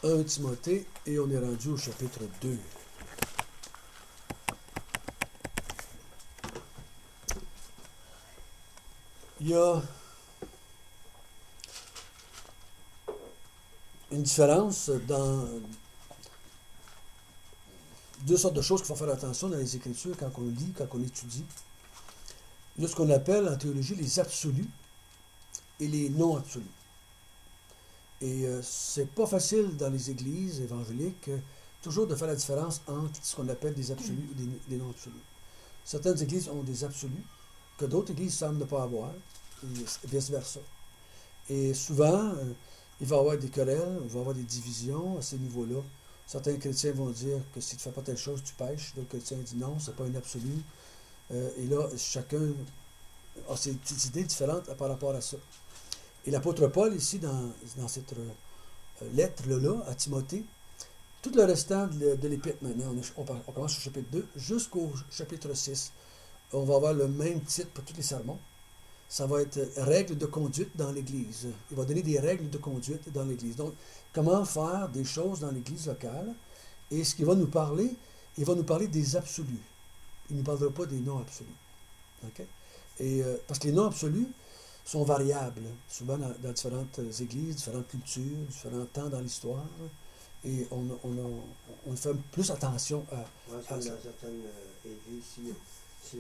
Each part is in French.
1 Timothée et on est rendu au chapitre 2. Il y a une différence dans deux sortes de choses qu'il faut faire attention dans les Écritures quand on lit, quand on étudie. Il y a ce qu'on appelle en théologie les absolus et les non-absolus. Et c'est pas facile dans les églises évangéliques toujours de faire la différence entre ce qu'on appelle des absolus et des non-absolus. Certaines églises ont des absolus que d'autres églises semblent ne pas avoir, et vice-versa. Et souvent, il va y avoir des querelles, il va y avoir des divisions à ces niveaux-là. Certains chrétiens vont dire que si tu ne fais pas telle chose, tu pêches. D'autres chrétiens disent non, c'est pas un absolu. Et là, chacun a ses petites idées différentes par rapport à ça. Et l'apôtre Paul, ici, dans cette lettre-là, à Timothée, tout le restant de l'épître maintenant, on commence au chapitre 2 jusqu'au chapitre 6. On va avoir le même titre pour tous les sermons. Ça va être règles de conduite dans l'Église. Il va donner des règles de conduite dans l'Église. Donc, comment faire des choses dans l'Église locale. Et ce qu'il va nous parler, il va nous parler des absolus. Il ne nous parlera pas des non-absolus. Okay? Et, parce que les non-absolus sont variables, souvent dans différentes églises, différentes cultures, différents temps dans l'histoire. Et on fait plus attention à ça. Dans certaines églises, si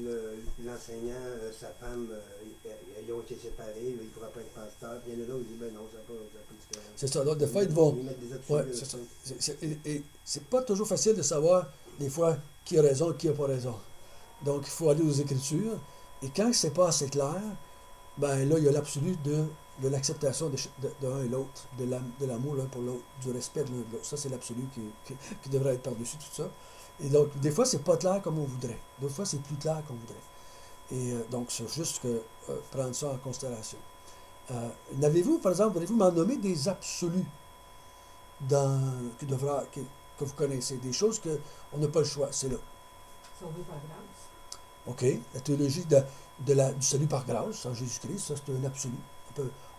l'enseignant, sa femme, ils ont été séparés, il ne pourra pas être pasteur. Il y en a d'autres qui disent, ben non, ça n'a pas de différence. C'est ça. Donc, des fois, ils vont. Ils mettent des absolus. Ouais, c'est ça. Et c'est pas toujours facile de savoir, des fois, qui a raison et qui n'a pas raison. Donc, il faut aller aux Écritures. Et quand c'est pas assez clair, ben là, il y a l'absolu de l'acceptation de l'un et l'autre, de l'amour l'un pour l'autre, du respect de l'un et de l'autre. Ça, c'est l'absolu qui devrait être par-dessus tout ça. Et donc, des fois, c'est pas clair comme on voudrait. D'autres fois, c'est plus clair qu'on voudrait. Et donc, c'est juste prendre ça en considération. N'avez-vous, par exemple, voulez-vous m'en nommer des absolus que vous connaissez, des choses qu'on n'a pas le choix, c'est là. Sauvé par grâce. OK. La théologie du salut par grâce en Jésus-Christ, ça c'est un absolu.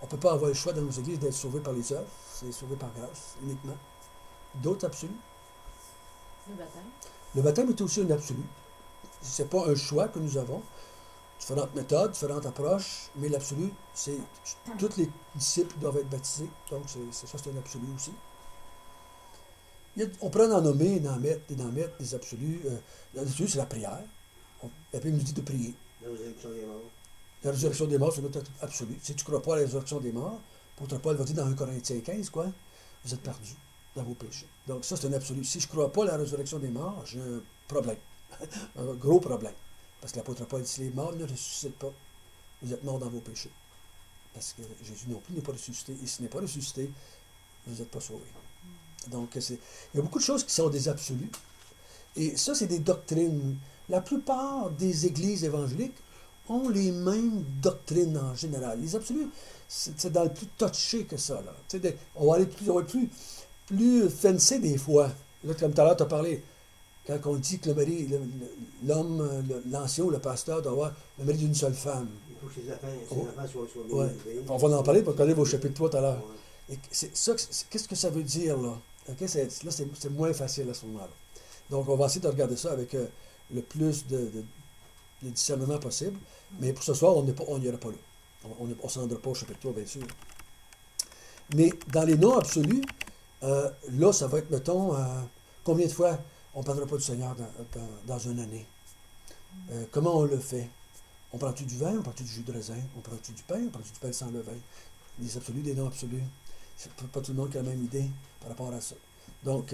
On peut pas avoir le choix dans nos églises d'être sauvé par les œuvres, c'est sauvé par grâce uniquement. D'autres absolus? Le baptême. Le baptême est aussi un absolu. Ce n'est pas un choix que nous avons. Différentes méthodes, différentes approches, mais l'absolu, c'est tous les disciples doivent être baptisés. Donc, c'est un absolu aussi. On pourrait en nommer, d'en mettre des absolus. L'absolu, c'est la prière. La Bible nous dit de prier. La résurrection des morts. La résurrection des morts, c'est notre absolu. Si tu ne crois pas à la résurrection des morts, l'apôtre Paul va dire dans 1 Corinthiens 15, quoi, vous êtes perdus dans vos péchés. Donc, ça, c'est un absolu. Si je ne crois pas à la résurrection des morts, j'ai un problème. Un gros problème. Parce que l'apôtre Paul dit, si les morts ne ressuscitent pas, vous êtes morts dans vos péchés. Parce que Jésus non plus n'est pas ressuscité. Et s'il n'est pas ressuscité, vous n'êtes pas sauvés. Donc, il y a beaucoup de choses qui sont des absolus. Et ça, c'est des doctrines. La plupart des églises évangéliques ont les mêmes doctrines en général. Les absolus, c'est dans le plus touché que ça. Là. On va aller plus fancy des fois. Là, comme tout à l'heure, tu as parlé. Quand on dit que l'homme, l'ancien ou le pasteur doit avoir le mari d'une seule femme. Il faut que ses enfants soient bien ouais. élevés. On va en parler pour qu'on arrive au chapitre 3 tout à l'heure. Ouais. Qu'est-ce que ça veut dire, là? Okay? Là, c'est moins facile à ce moment-là. Donc, on va essayer de regarder ça avec le plus de discernement possible. Mais pour ce soir, on n'y ira pas là. On ne s'en rendra pas au chapitre 3, bien sûr. Mais dans les noms absolus, là, ça va être, mettons, combien de fois on ne parlera pas du Seigneur dans une année? Comment on le fait? On prend-tu du vin? On prend-tu du jus de raisin? On prend-tu du pain? On prend-tu du pain sans levain? Des absolus, des noms absolus. C'est pas tout le monde qui a la même idée par rapport à ça. Donc,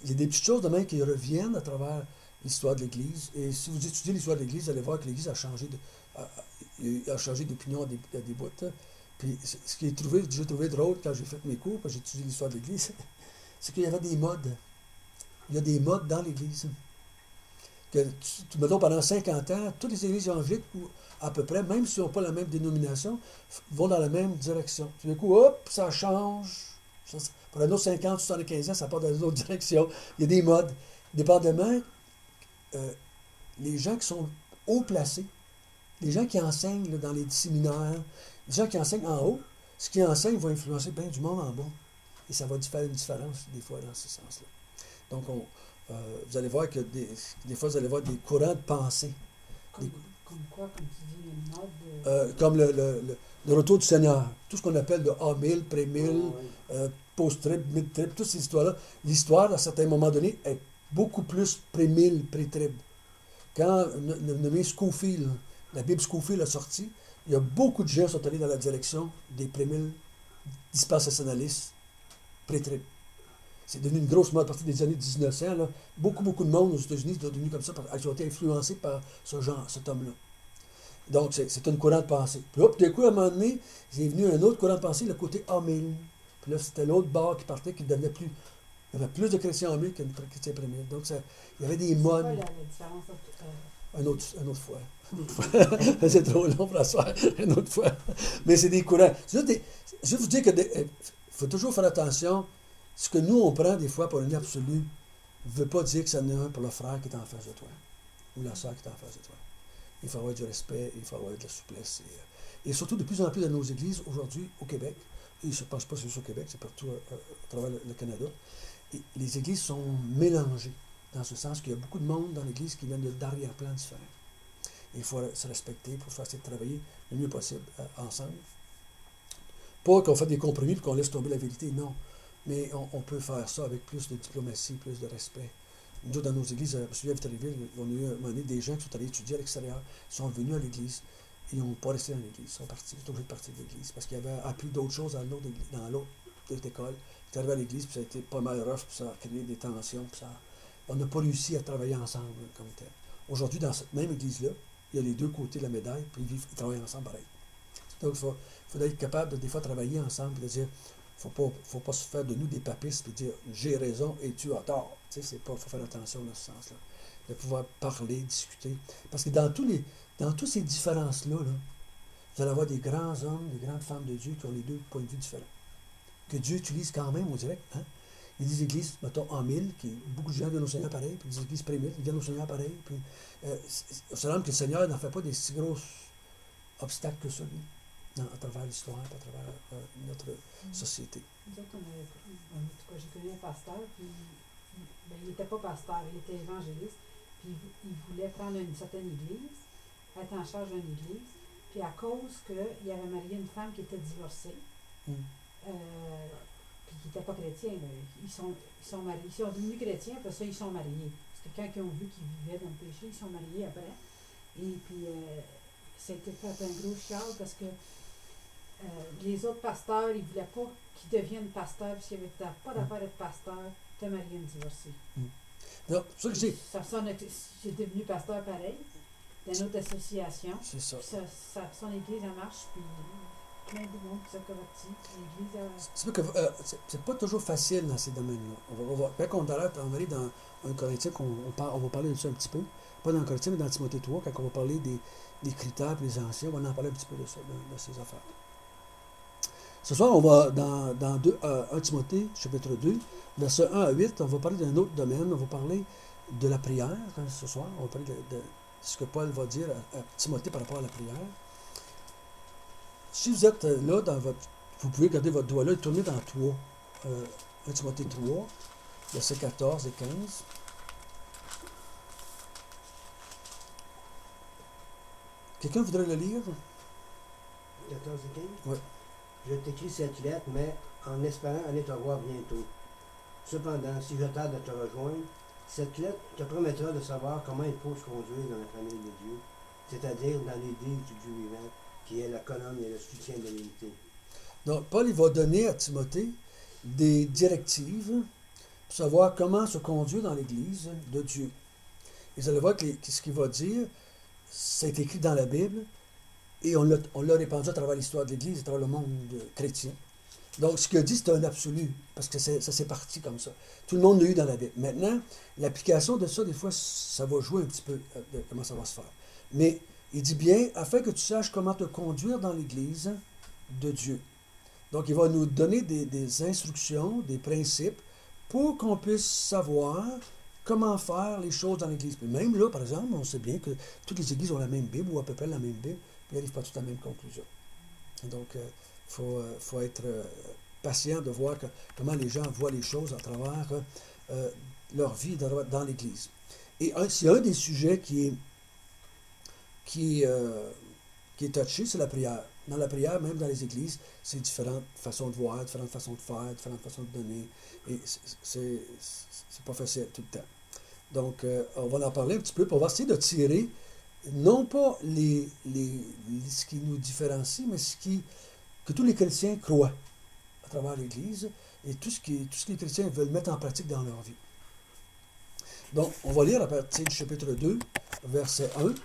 il y a des petites choses de même qui reviennent à travers l'histoire de l'Église. Et si vous étudiez l'histoire de l'Église, vous allez voir que l'Église a changé d'opinion à des bouts. Puis, ce que j'ai trouvé drôle quand j'ai fait mes cours, quand j'ai étudié l'histoire de l'Église, c'est qu'il y avait des modes. Il y a des modes dans l'Église. Mettons, pendant 50 ans, toutes les églises évangéliques, à peu près, même s'ils n'ont pas la même dénomination, vont dans la même direction. Tout d'un coup, hop, ça change. Pour un autre 50, 75 ans, ça part dans une autre direction. Il y a des modes. Dépendamment, les gens qui sont haut placés, les gens qui enseignent dans les séminaires, les gens qui enseignent en haut, ce qu'ils enseignent va influencer bien du monde en bas. et ça va faire une différence des fois dans ce sens-là. Donc, vous allez voir que des fois, vous allez voir des courants de pensée, Comme quoi, comme tu dis, une mode de... comme le retour du Seigneur, tout ce qu'on appelle le A-1000, pré-1000, post-trib, mid-trib, toutes ces histoires-là. L'histoire, à certains moments donnés, est beaucoup plus pré-1000, pré-trib. Quand le nommé Scofield, la Bible Scofield a sorti, il y a beaucoup de gens qui sont allés dans la direction des pré-1000 dispensationalistes pré-trib. C'est devenu une grosse mode à partir des années 1900. Là. Beaucoup de monde aux États-Unis sont devenus comme ça, ils ont été influencés par cet homme-là. Donc, c'est un courant de pensée. Puis là, tout d'un coup, à un moment donné, il est venu un autre courant de pensée, le côté A-1000. Puis là, c'était l'autre bord qui partait, qui devenait plus... Il y avait plus de chrétiens en 1000 que de chrétiens pré-1000. Donc, il y avait des modes... C'est quoi la différence entre... Une autre fois. C'est trop long pour la soirée. Une autre fois. Mais c'est des courants. Je veux vous dire que faut toujours faire attention. Ce que nous, on prend des fois pour un absolu ne veut pas dire que ça n'est un pour le frère qui est en face de toi ou la soeur qui est en face de toi. Il faut avoir du respect, il faut avoir de la souplesse. Et surtout, de plus en plus dans nos églises, aujourd'hui, au Québec, et je ne pense pas que c'est juste au Québec, c'est partout à travers le Canada, et les églises sont mélangées, dans ce sens qu'il y a beaucoup de monde dans l'église qui viennent d'arrière-plans différents. Et il faut se respecter pour essayer de travailler le mieux possible ensemble. Pas qu'on fait des compromis et qu'on laisse tomber la vérité, non. Mais on peut faire ça avec plus de diplomatie, plus de respect. Nous, dans nos églises, je me souviens à Victoriaville, on a eu un moment donné des gens qui sont allés étudier à l'extérieur, sont venus à l'église, et ils n'ont pas resté dans l'église, ils sont obligés de partir de l'église, parce qu'ils avaient appris d'autres choses dans l'autre école. Ils sont arrivés à l'église, puis ça a été pas mal rough, puis ça a créé des tensions, puis on n'a pas réussi à travailler ensemble comme tel. Aujourd'hui, dans cette même église-là, il y a les deux côtés de la médaille, puis ils travaillent ensemble pareil. Donc, il faut être capable de des fois travailler ensemble, de dire, faut pas se faire de nous des papistes et dire j'ai raison et tu as tort. Tu sais, faut faire attention dans ce sens-là. De pouvoir parler, discuter. Parce que dans toutes ces différences-là, vous allez avoir des grands hommes, des grandes femmes de Dieu qui ont les deux points de vue différents. Que Dieu utilise quand même, on dirait. Hein? Il y a des églises, mettons, en 1000, beaucoup de gens viennent au Seigneur pareil, puis des églises pré-1000, ils viennent au Seigneur pareil. Puis, il semble que le Seigneur n'en fait pas des si gros obstacles que ça, lui. À travers l'histoire, à travers notre société. Nous autres, en tout cas, j'ai connu un pasteur, puis il n'était pas pasteur, il était évangéliste, puis il voulait prendre une certaine église, être en charge d'une église, puis à cause qu'il avait marié une femme qui était divorcée, puis qui n'était pas chrétien, ils sont mariés, ils sont devenus chrétiens, après ça, ils sont mariés. Parce que quand ils ont vu qu'ils vivaient dans le péché, ils sont mariés après. Et puis, c'était fait un gros chial parce que les autres pasteurs, ils ne voulaient pas qu'ils deviennent pasteurs, parce qu'il n'y avait pas d'affaire d'être pasteur, te marier une divorcée. Non, c'est ça que j'ai devenu pasteur pareil, dans une autre association. C'est ça. Puis son église, elle marche, puis plein de monde qui s'est converti. L'église, c'est que c'est pas toujours facile dans ces domaines-là. Quand on arrive dans un Corinthien, on va parler de ça un petit peu. Pas dans le Corinthien, mais dans Timothée 3, quand on va parler des critères pour les anciens, on va en parler un petit peu de ça, de ces affaires. Ce soir, on va dans 1 Timothée, chapitre 2, versets 1 à 8, on va parler d'un autre domaine, on va parler de la prière, ce soir, on va parler de ce que Paul va dire à Timothée par rapport à la prière. Si vous êtes là, vous pouvez garder votre doigt là et tourner dans 3, 1 Timothée 3, versets 14 et 15. Quelqu'un voudrait le lire? 14 et 15? Oui. Je t'écris cette lettre, mais en espérant aller te voir bientôt. Cependant, si je tarde à te rejoindre, cette lettre te permettra de savoir comment il faut se conduire dans la famille de Dieu, c'est-à-dire dans l'Église du Dieu vivant, qui est la colonne et le soutien de l'unité. Donc, Paul il va donner à Timothée des directives pour savoir comment se conduire dans l'Église de Dieu. Et vous allez voir que ce qu'il va dire, c'est écrit dans la Bible, et on l'a répandu à travers l'histoire de l'Église, à travers le monde chrétien. Donc, ce qu'il a dit, c'est un absolu, parce que ça s'est parti comme ça. Tout le monde l'a eu dans la Bible. Maintenant, l'application de ça, des fois, ça va jouer un petit peu de comment ça va se faire. Mais il dit bien, afin que tu saches comment te conduire dans l'Église de Dieu. Donc, il va nous donner des instructions, des principes, pour qu'on puisse savoir comment faire les choses dans l'Église. Puis même là, par exemple, on sait bien que toutes les églises ont la même Bible, ou à peu près la même Bible, puis ils n'arrivent pas toutes à la même conclusion. Et donc, il faut être patient de voir comment les gens voient les choses à travers leur vie dans l'Église. Et c'est un des sujets qui est touché, c'est la prière. Dans la prière, même dans les églises, c'est différentes façons de voir, différentes façons de faire, différentes façons de donner. Et c'est pas facile tout le temps. Donc, on va en parler un petit peu, puis on va essayer de tirer, non pas ce qui nous différencie, mais que tous les chrétiens croient à travers l'Église et tout ce que les chrétiens veulent mettre en pratique dans leur vie. Donc, on va lire à partir du chapitre 2, verset 1.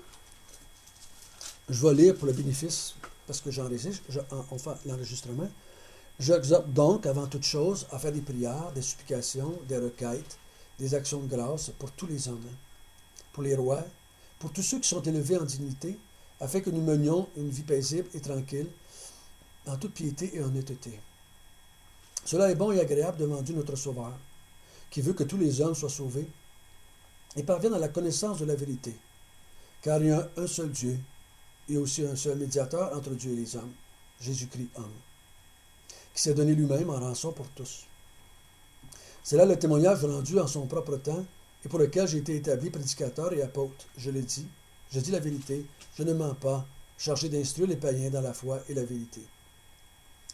Je vais lire pour le bénéfice, parce que j'enregistre, on fait l'enregistrement. J'exhorte donc, avant toute chose, à faire des prières, des supplications, des requêtes, des actions de grâce pour tous les hommes, pour les rois, pour tous ceux qui sont élevés en dignité, afin que nous menions une vie paisible et tranquille, en toute piété et honnêteté. Cela est bon et agréable devant Dieu notre Sauveur, qui veut que tous les hommes soient sauvés et parviennent à la connaissance de la vérité. Car il y a un seul Dieu, et aussi un seul médiateur entre Dieu et les hommes, Jésus-Christ, homme, qui s'est donné lui-même en rançon pour tous. C'est là le témoignage rendu en son propre temps, et pour lequel j'ai été établi prédicateur et apôtre. Je le dis, je dis la vérité, je ne mens pas, chargé d'instruire les païens dans la foi et la vérité.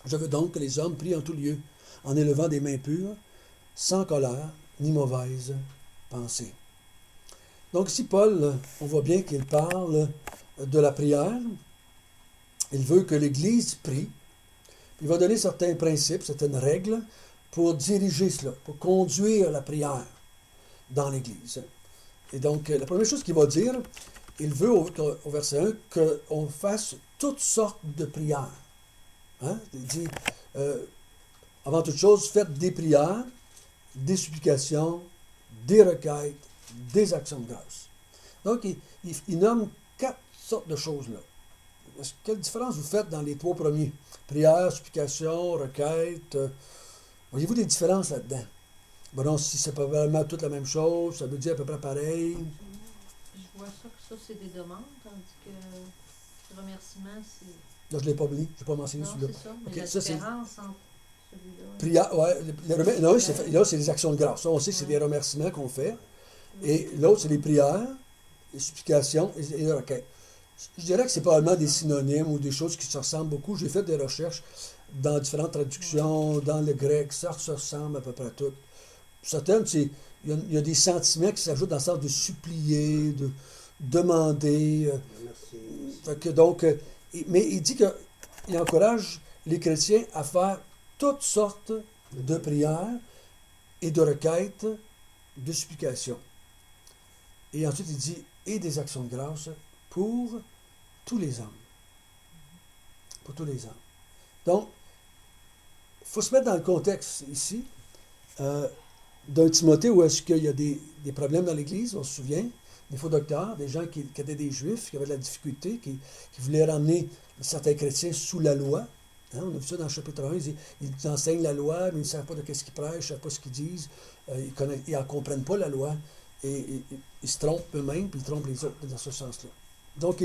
Je veux donc que les hommes prient en tout lieu, en élevant des mains pures, sans colère ni mauvaise pensée. Donc ici, Paul, on voit bien qu'il parle de la prière. Il veut que l'Église prie. Il va donner certains principes, certaines règles pour diriger cela, pour conduire la prière dans l'Église. Et donc, la première chose qu'il va dire, il veut au verset 1 qu'on fasse toutes sortes de prières. Hein? Il dit, avant toute chose, faites des prières, des supplications, des requêtes, des actions de grâce. Donc, il nomme 4 sortes de choses là. Quelle différence vous faites dans les 3 premiers? Prière, supplication, requête. Voyez-vous des différences là-dedans? Bon, non, si c'est pas vraiment toute la même chose, ça veut dire à peu près pareil. Je vois ça que ça, c'est des demandes, tandis que le remerciement, c'est... Là, je ne l'ai pas oublié, je n'ai pas mentionné Non, celui-là. c'est ça, mais Ok, la ça, c'est- différence entre celui-là... Prière, ouais, non, là, c'est des actions de grâce. Ça, on sait que c'est des remerciements qu'on fait. Et l'autre, c'est les prières, les supplications et les requêtes. Je dirais que c'est probablement des synonymes ou des choses qui se ressemblent beaucoup. J'ai fait des recherches dans différentes traductions, dans le grec, ça se ressemble à peu près à tout. Certaines, il y a des sentiments qui s'ajoutent dans le sens de supplier, de demander. Merci. Fait que donc, mais il dit qu'il encourage les chrétiens à faire toutes sortes de prières et de requêtes, de supplications. Et ensuite, il dit, et des actions de grâce pour tous les hommes. Pour tous les hommes. Donc, il faut se mettre dans le contexte ici d'un Timothée où est-ce qu'il y a des problèmes dans l'Église, on se souvient, des faux docteurs, des gens qui étaient des Juifs, qui avaient de la difficulté, qui voulaient ramener certains chrétiens sous la loi. Hein, on a vu ça dans le chapitre 1, ils enseignent la loi, mais ils ne savent pas de ce qu'ils prêchent, ils ne savent pas ce qu'ils disent, ils n'en comprennent pas la loi, et ils se trompent eux-mêmes, puis ils trompent les autres dans ce sens-là. Donc,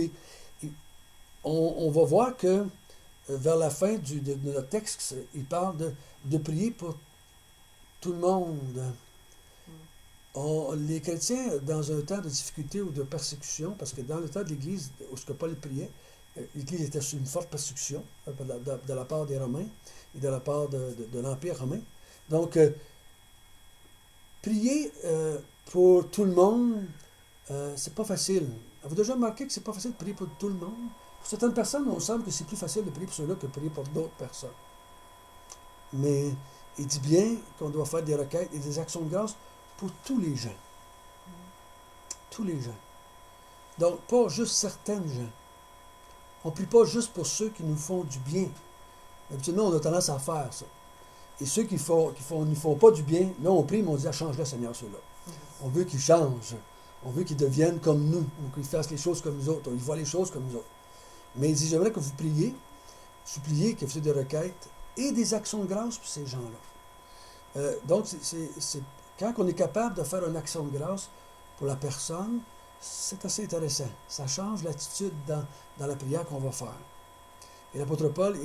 on va voir que vers la fin de notre texte, il parle de prier pour tout le monde. Les chrétiens, dans un temps de difficulté ou de persécution, parce que dans le temps de l'Église, où ce que Paul priait, l'Église était sous une forte persécution de la part des Romains et de la part de l'Empire romain. Donc, prier pour tout le monde, c'est pas facile. Avez-vous déjà remarqué que c'est pas facile de prier pour tout le monde? Pour certaines personnes, on semble que c'est plus facile de prier pour ceux-là que de prier pour d'autres personnes. Mais il dit bien qu'on doit faire des requêtes et des actions de grâce pour tous les gens. Tous les gens. Donc, pas juste certaines gens. On ne prie pas juste pour ceux qui nous font du bien. Habituellement, on a tendance à faire ça. Et ceux qui nous font pas du bien, là, on prie, mais on dit, change-le, Seigneur, ceux-là. On veut qu'ils changent. On veut qu'ils deviennent comme nous, ou qu'ils fassent les choses comme nous autres. Ils voient les choses comme nous autres. Mais il dit, j'aimerais que vous priez, suppliez, que vous fassiez des requêtes et des actions de grâce pour ces gens-là. Donc, quand on est capable de faire une action de grâce pour la personne, c'est assez intéressant. Ça change l'attitude dans la prière qu'on va faire. Et l'apôtre Paul,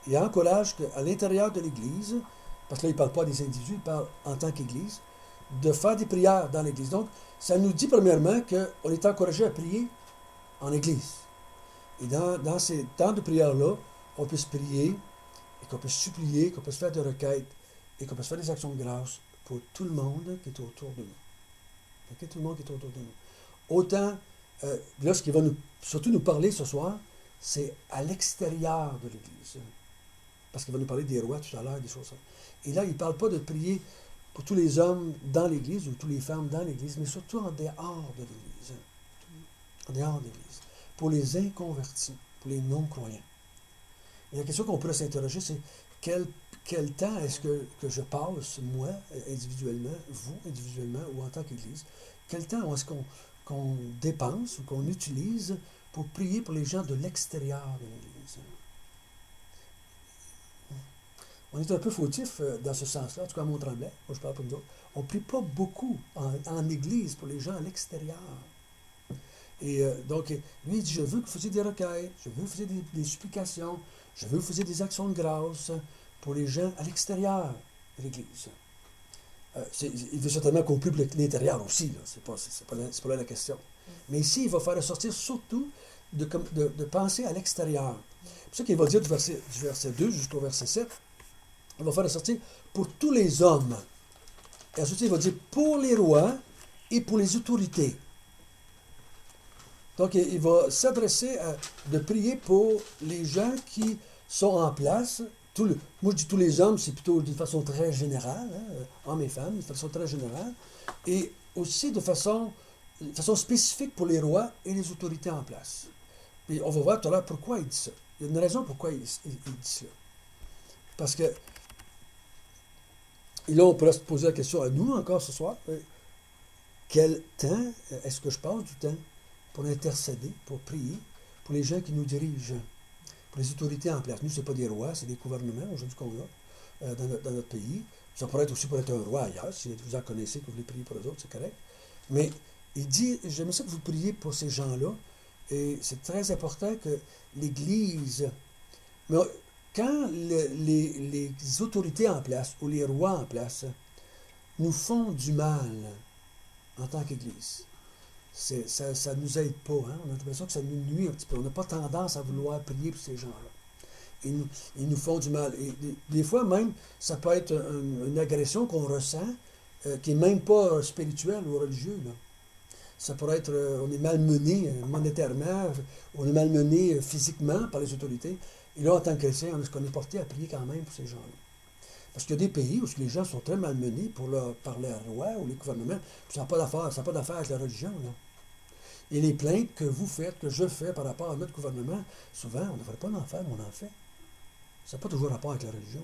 il encourage qu'à l'intérieur de l'Église, parce que là, il ne parle pas des individus, il parle en tant qu'Église, de faire des prières dans l'Église. Donc, ça nous dit premièrement qu'on est encouragé à prier en Église. Et dans ces temps de prière-là, on puisse prier, et qu'on puisse supplier, qu'on puisse faire des requêtes, et qu'on puisse faire des actions de grâce pour tout le monde qui est autour de nous. Okay? Tout le monde qui est autour de nous. Autant, là, ce qui va surtout nous parler ce soir, c'est à l'extérieur de l'Église. Parce qu'il va nous parler des rois tout à l'heure, des choses comme ça. Et là, il ne parle pas de prier pour tous les hommes dans l'Église ou toutes les femmes dans l'Église, mais surtout en dehors de l'Église. En dehors de l'Église. Pour les inconvertis, pour les non-croyants. Et la question qu'on pourrait s'interroger, c'est quel temps est-ce que je passe, moi, individuellement, vous, individuellement, ou en tant qu'Église, quel temps est-ce qu'on dépense ou qu'on utilise pour prier pour les gens de l'extérieur de l'Église? On est un peu fautif dans ce sens-là, en tout cas à Mont-Tremblant, moi je parle pour nous autres. On ne prie pas beaucoup en Église pour les gens à l'extérieur. Et donc, lui, il dit, je veux que vous fassiez des requêtes, je veux que vous fassiez des supplications, je veux que vous fassiez des actions de grâce pour les gens à l'extérieur de l'Église. Il veut certainement qu'on prie pour l'intérieur aussi, là. C'est pas là la question. Mais ici, il va faire ressortir surtout de penser à l'extérieur. C'est pour ça qu'il va dire du verset 2 jusqu'au verset 7, il va faire ressortir pour tous les hommes. Et ensuite, il va dire pour les rois et pour les autorités. Donc, il va s'adresser de prier pour les gens qui sont en place. Moi, je dis tous les hommes, c'est plutôt d'une façon très générale, hein, hommes et femmes, de façon très générale. Et aussi de façon spécifique pour les rois et les autorités en place. Et on va voir tout à l'heure pourquoi il dit ça. Il y a une raison pourquoi il dit cela. Parce que, et là, on pourrait se poser la question à nous encore ce soir. Quel temps est-ce que je passe du temps pour intercéder, pour prier, pour les gens qui nous dirigent, pour les autorités en place? Nous, ce n'est pas des rois, c'est des gouvernements aujourd'hui qu'on a dans notre pays. Ça pourrait être aussi pour être un roi ailleurs, si vous en connaissez, que vous voulez prier pour eux autres, c'est correct. Mais il dit, j'aimerais ça que vous priez pour ces gens-là, et c'est très important que l'Église... Mais quand les autorités en place, ou les rois en place, nous font du mal en tant qu'Église, ça ne nous aide pas. Hein? On a l'impression que ça nous nuit un petit peu. On n'a pas tendance à vouloir prier pour ces gens-là. Ils nous font du mal. Et des fois même, ça peut être une agression qu'on ressent, qui n'est même pas spirituelle ou religieuse. Là. Ça pourrait être, on est malmené monétairement, on est malmené physiquement par les autorités. Et là, en tant que chrétien, est-ce qu'on est porté à prier quand même pour ces gens-là? Parce qu'il y a des pays où les gens sont très malmenés par les rois ou les gouvernements. Ça n'a pas d'affaire avec la religion. Là. Et les plaintes que vous faites, que je fais par rapport à notre gouvernement, souvent, on ne devrait pas en faire, mais on en fait. Ça n'a pas toujours rapport avec la religion.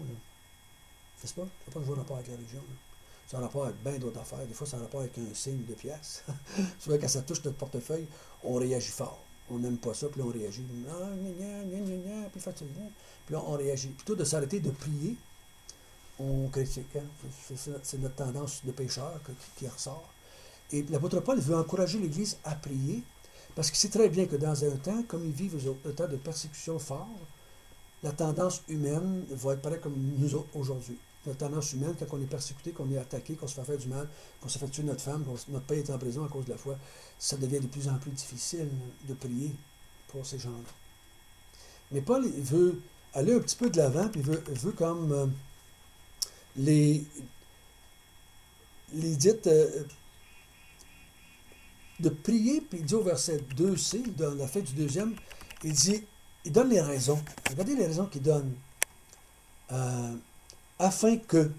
N'est-ce pas? Ça n'a pas toujours rapport avec la religion. Là. Ça a rapport avec bien d'autres affaires. Des fois, ça a rapport avec un signe de pièce. Souvent, quand ça touche notre portefeuille, on réagit fort. On n'aime pas ça, puis on réagit. Puis là, on réagit. Plutôt de s'arrêter de prier, on critique. Hein? C'est notre tendance de pécheur qui ressort. Et l'apôtre Paul veut encourager l'Église à prier, parce qu'il sait très bien que dans un temps, comme ils vivent un temps de persécution fort, la tendance humaine va être pareille comme nous autres aujourd'hui. La tendance humaine, quand on est persécuté, qu'on est attaqué, qu'on se fait faire du mal, qu'on se fait tuer notre femme, notre père est en prison à cause de la foi, ça devient de plus en plus difficile de prier pour ces gens-là. Mais Paul, il veut aller un petit peu de l'avant, puis il veut comme les dites de prier, puis il dit au verset 2c, dans la fin du deuxième, il donne les raisons. Regardez les raisons qu'il donne. Afin que,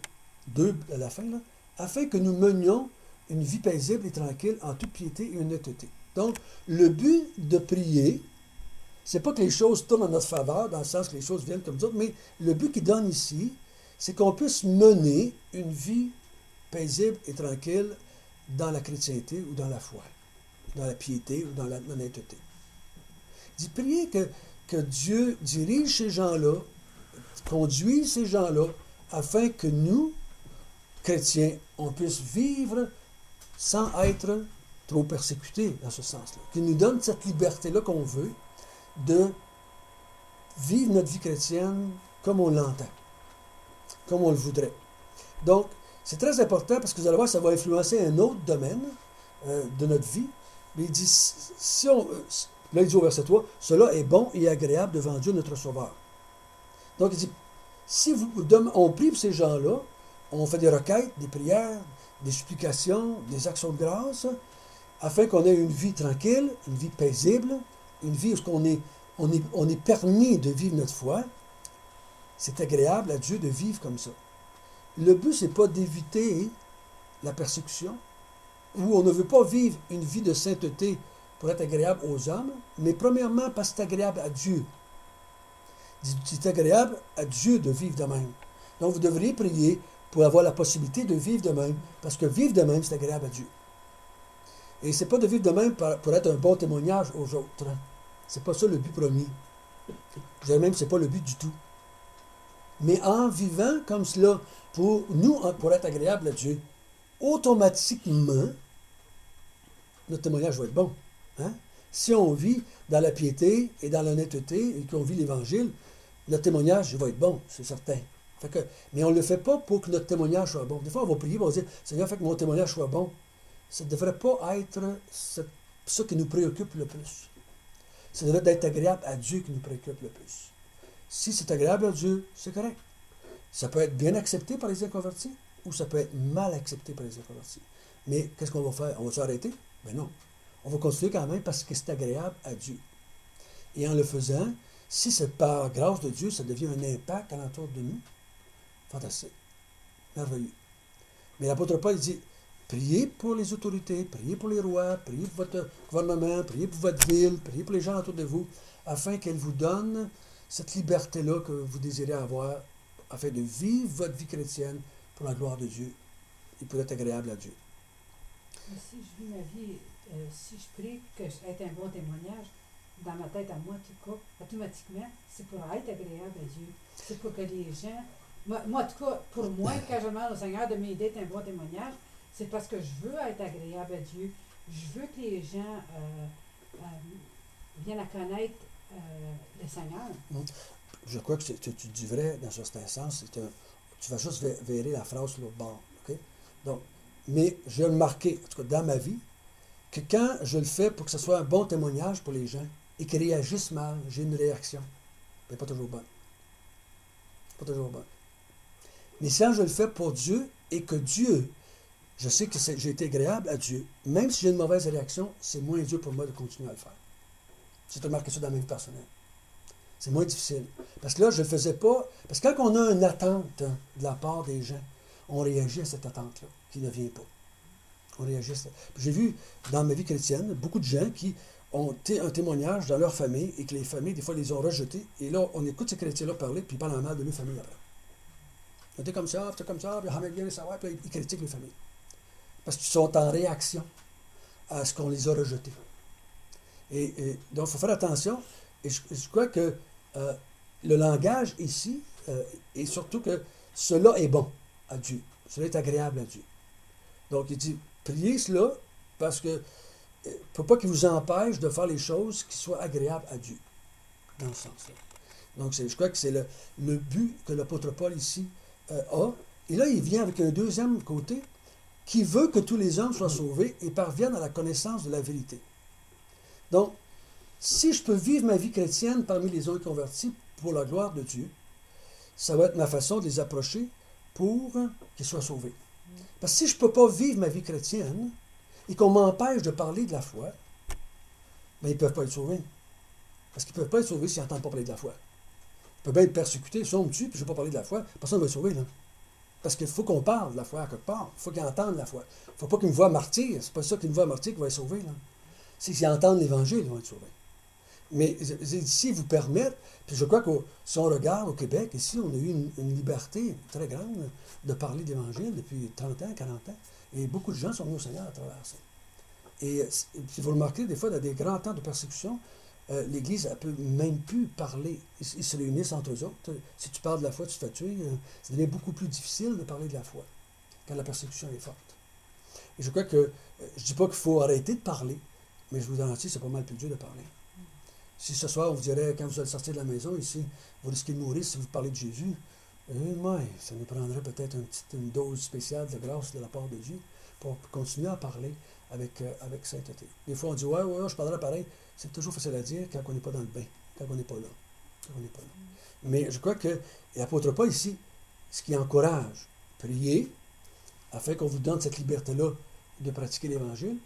à la fin, là, afin que nous menions une vie paisible et tranquille en toute piété et honnêteté. Donc, le but de prier, c'est pas que les choses tournent en notre faveur, dans le sens que les choses viennent comme d'autres, mais le but qu'il donne ici, c'est qu'on puisse mener une vie paisible et tranquille dans la chrétienté ou dans la foi, dans la piété ou dans l'honnêteté. Il dit, priez que Dieu dirige ces gens-là, conduise ces gens-là, afin que nous, chrétiens, on puisse vivre sans être trop persécutés, dans ce sens-là. Qu'il nous donne cette liberté-là qu'on veut de vivre notre vie chrétienne comme on l'entend, comme on le voudrait. Donc, c'est très important parce que vous allez voir, ça va influencer un autre domaine de notre vie. Mais il dit, si on, là il dit au verset 3, cela est bon et agréable devant Dieu notre Sauveur. Donc il dit, si on prie pour ces gens-là, on fait des requêtes, des prières, des supplications, des actions de grâce, afin qu'on ait une vie tranquille, une vie paisible, une vie où on est permis de vivre notre foi. C'est agréable à Dieu de vivre comme ça. Le but, ce n'est pas d'éviter la persécution, ou on ne veut pas vivre une vie de sainteté pour être agréable aux hommes, mais premièrement parce que c'est agréable à Dieu. C'est agréable à Dieu de vivre de même. Donc vous devriez prier pour avoir la possibilité de vivre de même, parce que vivre de même, c'est agréable à Dieu. Et ce n'est pas de vivre de même pour être un bon témoignage aux autres. Ce n'est pas ça le but premier. Je dirais même que ce n'est pas le but du tout. Mais en vivant comme cela, pour nous, pour être agréable à Dieu, automatiquement, notre témoignage va être bon. Hein? Si on vit dans la piété et dans l'honnêteté et qu'on vit l'Évangile, notre témoignage va être bon, c'est certain. Mais on ne le fait pas pour que notre témoignage soit bon. Des fois, on va prier, on va dire, Seigneur, fais que mon témoignage soit bon. Ça ne devrait pas être ça qui nous préoccupe le plus. Ça devrait être agréable à Dieu qui nous préoccupe le plus. Si c'est agréable à Dieu, c'est correct. Ça peut être bien accepté par les inconvertis ou ça peut être mal accepté par les inconvertis. Mais qu'est-ce qu'on va faire? On va s'arrêter? Ben non. On va continuer quand même parce que c'est agréable à Dieu. Et en le faisant, si c'est par grâce de Dieu, ça devient un impact alentour de nous. Fantastique. Merveilleux. Mais l'apôtre Paul dit, priez pour les autorités, priez pour les rois, priez pour votre gouvernement, priez pour votre ville, priez pour les gens autour de vous, afin qu'elle vous donne cette liberté-là que vous désirez avoir, afin de vivre votre vie chrétienne pour la gloire de Dieu et pour être agréable à Dieu. Mais si je vis ma vie, si je prie que je être un bon témoignage, dans ma tête à moi, en tout cas, automatiquement, c'est pour être agréable à Dieu. C'est pour que les gens... Moi, en tout cas, pour moi, quand je demande au Seigneur de m'aider à être un bon témoignage, c'est parce que je veux être agréable à Dieu. Je veux que les gens viennent à connaître le Seigneur. Je crois que tu dis vrai dans ce certain sens. Tu vas juste verrer la phrase sur l'autre bord. Okay? Donc, mais je vais le marquer, en tout cas dans ma vie, que quand je le fais pour que ce soit un bon témoignage pour les gens et qu'ils réagissent mal, j'ai une réaction. Mais pas toujours bonne. Pas toujours bonne. Mais quand je le fais pour Dieu et que Dieu, je sais que j'ai été agréable à Dieu, même si j'ai une mauvaise réaction, c'est moins dur pour moi de continuer à le faire. J'ai remarqué ça dans ma vie personnelle. C'est moins difficile. Parce que là, je ne le faisais pas. Parce que quand on a une attente de la part des gens, on réagit à cette attente-là, qui ne vient pas. On réagit à ça. J'ai vu dans ma vie chrétienne beaucoup de gens qui ont un témoignage dans leur famille et que les familles, des fois, les ont rejetés. Et là, on écoute ces chrétiens-là parler, puis ils parlent en mal de leur famille après. T'es comme ça, puis jamais bien le savoir, puis ils critiquent les familles. Parce qu'ils sont en réaction à ce qu'on les a rejetés. Et donc, il faut faire attention. Et je crois que le langage ici, et surtout que cela est bon à Dieu. Cela est agréable à Dieu. Donc, il dit, priez cela parce que il ne faut pas qu'il vous empêche de faire les choses qui soient agréables à Dieu. Dans ce sens-là. Donc, je crois que c'est le but que l'apôtre Paul ici a. Et là, il vient avec un deuxième côté qui veut que tous les hommes soient sauvés et parviennent à la connaissance de la vérité. Donc, si je peux vivre ma vie chrétienne parmi les inconvertis pour la gloire de Dieu, ça va être ma façon de les approcher pour qu'ils soient sauvés. Parce que si je ne peux pas vivre ma vie chrétienne et qu'on m'empêche de parler de la foi, bien, ils ne peuvent pas être sauvés. Parce qu'ils ne peuvent pas être sauvés s'ils n'entendent pas parler de la foi. Ils peuvent bien être persécutés, ils sont dessus, puis je ne vais pas parler de la foi, personne ne va être sauvé, là. Parce qu'il faut qu'on parle de la foi à quelque part. Il faut qu'ils entendent la foi. Il ne faut pas qu'ils me voient martyr. C'est pas ça qu'ils me voient martyr qui va être sauvé, là. C'est qu'ils entendent l'Évangile, ils vont être sauvés. Mais s'ils vous permettent, puis je crois que si on regarde au Québec, ici, on a eu une liberté très grande de parler d'Évangile depuis 30 ans, 40 ans. Et beaucoup de gens sont venus au Seigneur à travers ça. Et si vous remarquez, des fois, dans des grands temps de persécution, l'Église ne peut même plus parler. Ils se réunissent entre eux autres. Si tu parles de la foi, tu te fais tuer. Ça devient beaucoup plus difficile de parler de la foi quand la persécution est forte. Et je crois que, je ne dis pas qu'il faut arrêter de parler, mais je vous garantis, c'est pas mal plus dur de parler. Si ce soir, on vous dirait, quand vous allez sortir de la maison, ici, vous risquez de mourir si vous parlez de Jésus, ça nous prendrait peut-être une dose spéciale de grâce de la part de Dieu pour continuer à parler avec sainteté. Des fois, on dit, ouais, je parlerai pareil. C'est toujours facile à dire quand on n'est pas dans le bain, quand on n'est pas là. Quand on n'est pas là. Mais je crois que l'apôtre Paul ici, ce qui encourage, prier, afin qu'on vous donne cette liberté-là de pratiquer l'Évangile,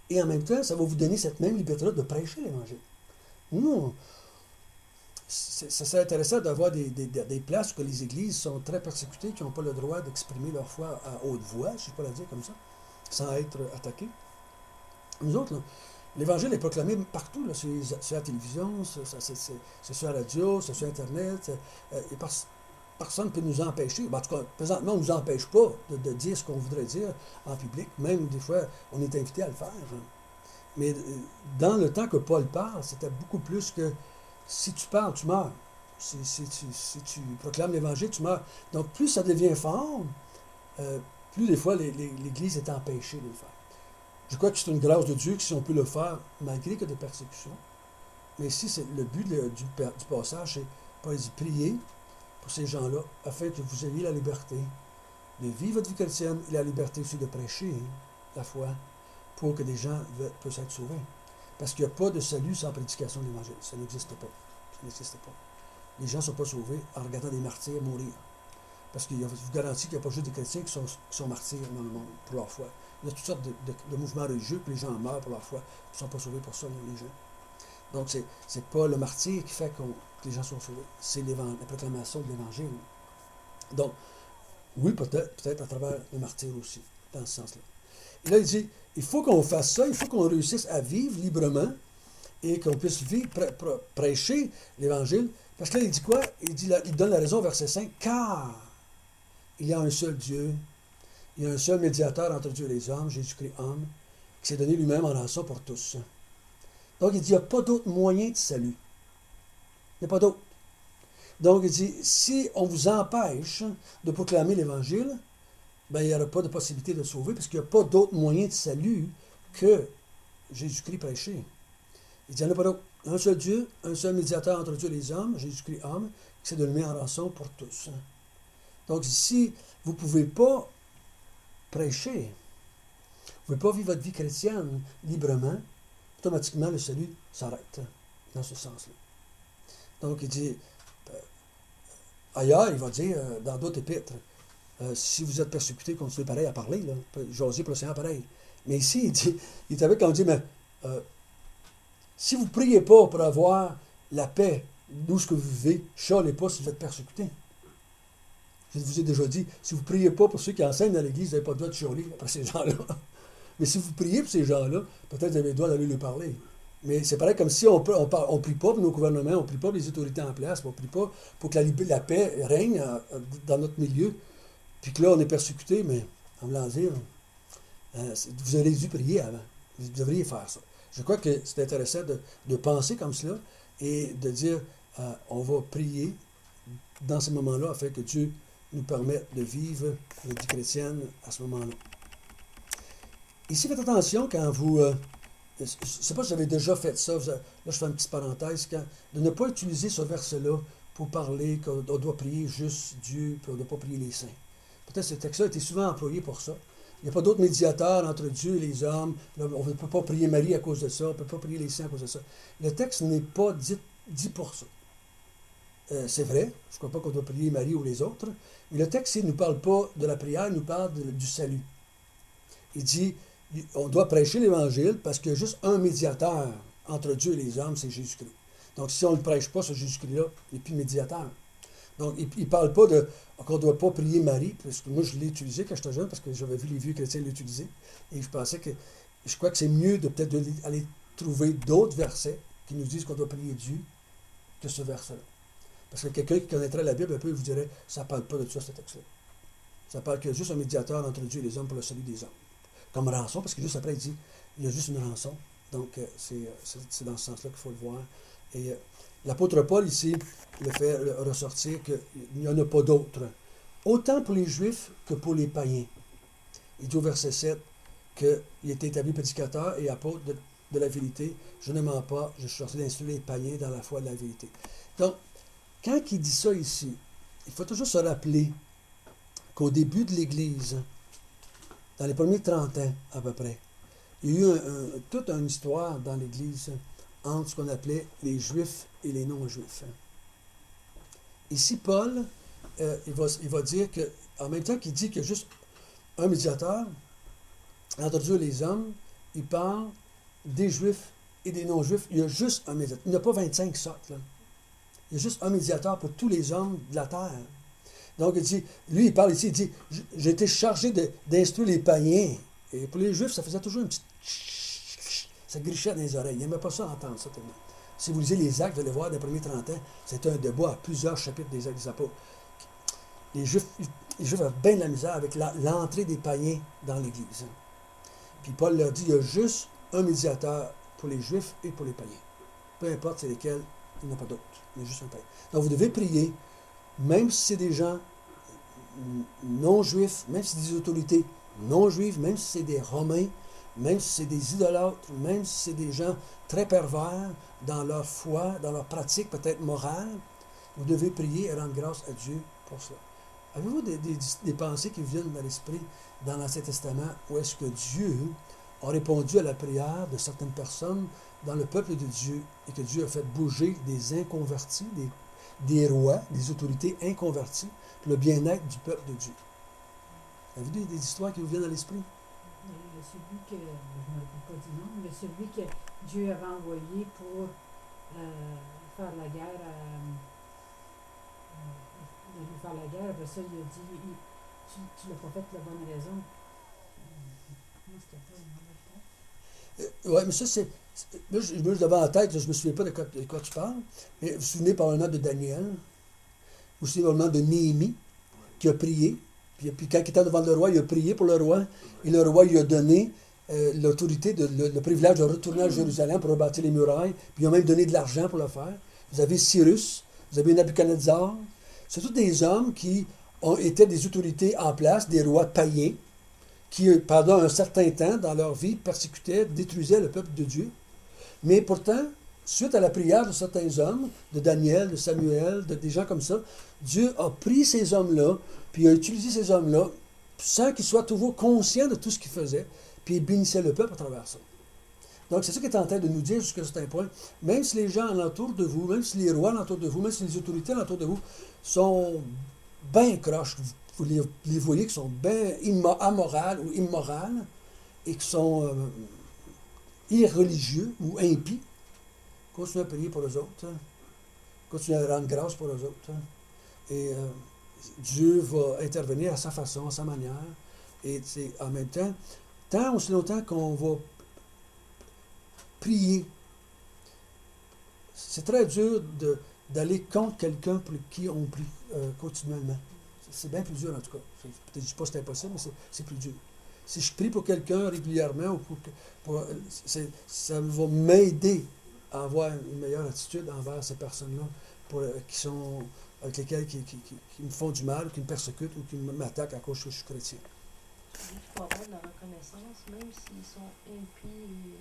et en même temps, ça va vous donner cette même liberté-là de prêcher l'Évangile. Nous, ça serait intéressant d'avoir des places où les églises sont très persécutées, qui n'ont pas le droit d'exprimer leur foi à haute voix, si je peux le dire comme ça, sans être attaqués. Nous autres, là, l'Évangile est proclamé partout, là, sur la télévision, c'est sur la radio, c'est sur Internet, et personne ne peut nous empêcher. En tout cas, présentement, on ne nous empêche pas de dire ce qu'on voudrait dire en public. Même des fois, on est invité à le faire. Mais dans le temps que Paul parle, c'était beaucoup plus que si tu parles, tu meurs. Si tu proclames l'Évangile, tu meurs. Donc, plus ça devient fort, plus des fois l'Église est empêchée de le faire. Je crois que c'est une grâce de Dieu que si on peut le faire, malgré que des persécutions. Mais ici, c'est le but du passage, c'est Paul dit prier pour ces gens-là, afin que vous ayez la liberté de vivre votre vie chrétienne et la liberté aussi de prêcher la foi pour que des gens puissent être sauvés. Parce qu'il n'y a pas de salut sans prédication de l'Évangile. Ça n'existe pas. Ça n'existe pas. Les gens ne sont pas sauvés en regardant des martyrs mourir. Parce qu'il vous garantit qu'il n'y a pas juste des chrétiens qui sont martyrs dans le monde pour leur foi. Il y a toutes sortes de mouvements religieux que les gens meurent pour leur foi. Ils ne sont pas sauvés pour ça, les gens. Donc, ce n'est pas le martyr qui fait que les gens sont sauvés. C'est la proclamation de l'Évangile. Donc, oui, peut-être à travers le martyr aussi, dans ce sens-là. Et là, il dit, il faut qu'on fasse ça, il faut qu'on réussisse à vivre librement et qu'on puisse vivre, prêcher l'Évangile. Parce que là, il dit quoi? Il donne la raison au verset 5. Car il y a un seul Dieu, il y a un seul médiateur entre Dieu et les hommes, Jésus-Christ homme, qui s'est donné lui-même en rançon pour tous. Donc, il dit, il n'y a pas d'autre moyen de salut. Il n'y a pas d'autre. Donc, il dit, si on vous empêche de proclamer l'Évangile, ben, il n'y aura pas de possibilité de le sauver, parce qu'il n'y a pas d'autre moyen de salut que Jésus-Christ prêché. Il dit, il n'y en a pas d'autre. Un seul Dieu, un seul médiateur entre Dieu et les hommes, Jésus-Christ homme, qui s'est donné en rançon pour tous. Donc, si vous ne pouvez pas prêcher, vous ne pouvez pas vivre votre vie chrétienne librement, automatiquement le salut s'arrête dans ce sens-là. Donc, il dit, ailleurs, il va dire, dans d'autres épîtres, si vous êtes persécuté, continuez pareil à parler, là. Josué pour le Seigneur pareil. Mais ici, il dit, il est avec quand on dit, mais si vous ne priez pas pour avoir la paix d'où ce que vous vivez, chialez pas si vous êtes persécuté. Je vous ai déjà dit, si vous ne priez pas pour ceux qui enseignent dans l'Église, vous n'avez pas le droit de chialer après ces gens-là. Mais si vous priez pour ces gens-là, peut-être vous avez le droit d'aller leur parler. Mais c'est pareil comme si on ne prie pas pour nos gouvernements, on ne prie pas pour les autorités en place, on ne prie pas pour que la paix règne dans notre milieu. Puis que là, on est persécuté, mais en voulant dire, vous auriez dû prier avant. Vous devriez faire ça. Je crois que c'est intéressant de penser comme cela et de dire, on va prier dans ce moment-là afin que Dieu nous permette de vivre notre vie chrétienne à ce moment-là. Ici, faites attention quand vous... je ne sais pas si vous avez déjà fait ça, là je fais une petite parenthèse, de ne pas utiliser ce verset-là pour parler qu'on doit prier juste Dieu, puis on ne doit pas prier les saints. Peut-être que ce texte-là a été souvent employé pour ça. Il n'y a pas d'autre médiateur entre Dieu et les hommes. Là, on ne peut pas prier Marie à cause de ça, on ne peut pas prier les saints à cause de ça. Le texte n'est pas dit pour ça. C'est vrai, je ne crois pas qu'on doit prier Marie ou les autres, mais le texte, il ne nous parle pas de la prière, il nous parle du salut. Il dit, on doit prêcher l'Évangile parce qu'il y a juste un médiateur entre Dieu et les hommes, c'est Jésus-Christ. Donc, si on ne le prêche pas, ce Jésus-Christ-là, il n'est plus médiateur. Donc, il ne parle pas qu'on ne doit pas prier Marie, parce que moi, je l'ai utilisé quand j'étais jeune, parce que j'avais vu les vieux chrétiens l'utiliser, et je crois que c'est mieux de peut-être aller trouver d'autres versets qui nous disent qu'on doit prier Dieu que ce verset-là. Parce que quelqu'un qui connaîtrait la Bible, un peu, il vous dirait, ça ne parle pas de ça, ce texte-là. Ça parle qu'il y a juste un médiateur entre Dieu et les hommes pour le salut des hommes. Comme rançon, parce que juste après, il dit, il y a juste une rançon. Donc, c'est dans ce sens-là qu'il faut le voir. Et l'apôtre Paul, ici, le fait ressortir qu'il n'y en a pas d'autre. Autant pour les Juifs que pour les païens. Il dit au verset 7 qu'il était établi prédicateur et apôtre de la vérité, je ne mens pas, je suis sorti d'instruire les païens dans la foi de la vérité. Donc, quand il dit ça ici, il faut toujours se rappeler qu'au début de l'Église, dans les premiers 30 ans à peu près, il y a eu toute une histoire dans l'Église entre ce qu'on appelait les Juifs et les non-Juifs. Ici, Paul, il va dire que, en même temps qu'il dit qu'il y a juste un médiateur entre Dieu et les hommes, il parle des Juifs et des non-Juifs. Il y a juste un médiateur. Il n'y a pas 25 sortes, là. Il y a juste un médiateur pour tous les hommes de la terre. Donc, il dit, lui, il parle ici, il dit, j'ai été chargé d'instruire les païens. Et pour les Juifs, ça faisait toujours une petite... Ça grichait dans les oreilles. Ils n'aimaient pas ça entendre ça tellement. Si vous lisez les Actes, vous allez voir, des premiers 30 ans, c'était un débat à plusieurs chapitres des Actes des Apôtres. Les Juifs avaient bien de la misère avec l'entrée des païens dans l'Église. Puis Paul leur dit, il y a juste un médiateur pour les Juifs et pour les païens. Peu importe c'est lesquels, il n'y en a pas d'autres. Il y a juste un païen. Donc vous devez prier, même si c'est des gens non-juifs, même si c'est des autorités non-juives, même si c'est des Romains, même si c'est des idolâtres, même si c'est des gens très pervers dans leur foi, dans leur pratique peut-être morale, vous devez prier et rendre grâce à Dieu pour cela. Avez-vous des pensées qui viennent dans l'esprit dans l'Ancien Testament où est-ce que Dieu a répondu à la prière de certaines personnes dans le peuple de Dieu et que Dieu a fait bouger des inconvertis, des rois, des autorités inconverties pour le bien-être du peuple de Dieu? Avez-vous des histoires qui vous viennent à l'esprit? Il y a celui que, je ne me rappelle pas du nom, mais celui que Dieu avait envoyé pour faire la guerre de lui faire la guerre. Après ça, il a dit, tu l'as pas fait pour la bonne raison. Comment c'était pas, Oui, mais ça, c'est... Moi, je l'avais en tête, je ne me souviens pas de quoi tu parles, mais vous vous souvenez probablement de Daniel, vous vous souvenez probablement de Néhémie, qui a prié, puis quand il était devant le roi, il a prié pour le roi, et le roi lui a donné l'autorité, le privilège de retourner à Jérusalem pour rebâtir les murailles, puis il a même donné de l'argent pour le faire. Vous avez Cyrus, vous avez Nabuchodonosor, c'est tous des hommes qui étaient des autorités en place, des rois païens, qui, pendant un certain temps, dans leur vie, persécutaient, détruisaient le peuple de Dieu. Mais pourtant, suite à la prière de certains hommes, de Daniel, de Samuel, des gens comme ça, Dieu a pris ces hommes-là, puis a utilisé ces hommes-là, sans qu'ils soient toujours conscients de tout ce qu'ils faisaient, puis il bénissait le peuple à travers ça. Donc, c'est ça qu'il est en train de nous dire jusqu'à un certain point. Même si les gens alentour de vous, même si les rois alentour de vous, même si les autorités alentour de vous sont bien croches, vous les voyez qui sont bien amorales ou immorales, et qui sont irreligieux ou impies, continuez à prier pour eux autres. Continuez à rendre grâce pour eux autres. Et Dieu va intervenir à sa façon, à sa manière. Et en même temps, tant aussi longtemps qu'on va prier, c'est très dur d'aller contre quelqu'un pour qui on prie continuellement. C'est bien plus dur en tout cas. Peut-être que je ne dis pas que c'est impossible, mais c'est plus dur. Si je prie pour quelqu'un régulièrement, ça va m'aider à avoir une meilleure attitude envers ces personnes-là avec lesquelles qui me font du mal, qui me persécutent ou qui m'attaquent à cause que je suis chrétien. Il faut avoir de la reconnaissance, même s'ils sont impies.